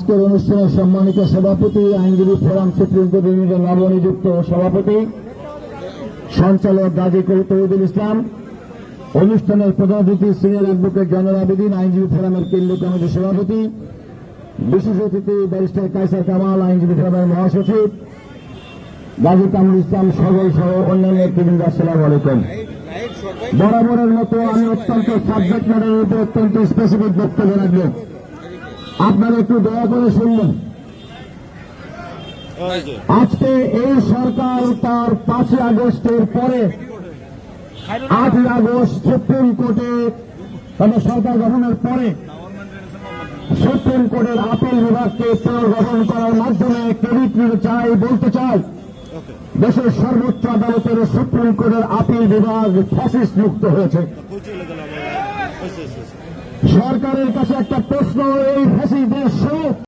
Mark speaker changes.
Speaker 1: আজকের অনুষ্ঠানে সম্মানিত সভাপতি, আইনজীবী ফোরাম সুপ্রিম কোর্ট ইউনিটের নবনিযুক্ত সভাপতি সঞ্চালক গাজী তৌহিদুল ইসলাম, অনুষ্ঠানের প্রধান অতিথি সিনিয়র অ্যাডভোকেট জয়নুল আবেদিন, আইনজীবী ফোরামের কেন্দ্রীয় কমিটির সভাপতি, বিশেষ অতিথি ব্যারিস্টার কায়সার কামাল, আইনজীবী ফোরামের মহাসচিব গাজী কামরুল ইসলাম সহ অন্যান্য নেতৃবৃন্দ, আসসালামু আলাইকুম। বরাবরের মতো আমি অত্যন্ত সাবজেক্ট ম্যাটারের উপর অত্যন্ত স্পেসিফিক বক্তব্য রাখব, আপনারা একটু দয়া করে শুনবেন। আজকে এই সরকার তার 5 আগস্টের পরে 8 আগস্ট সুপ্রিম কোর্টে সরকার গঠনের পরে সুপ্রিম কোর্টের আপিল বিভাগকে পুনর্গঠন করার মাধ্যমে ক্রেডিট বলতে চাই দেশের সর্বোচ্চ আদালতের সুপ্রিম কোর্টের আপিল বিভাগ ফ্যাসিস্ট মুক্ত হয়েছে। সরকারের কাছে একটা প্রশ্ন, এই ফ্যাসিস্টদের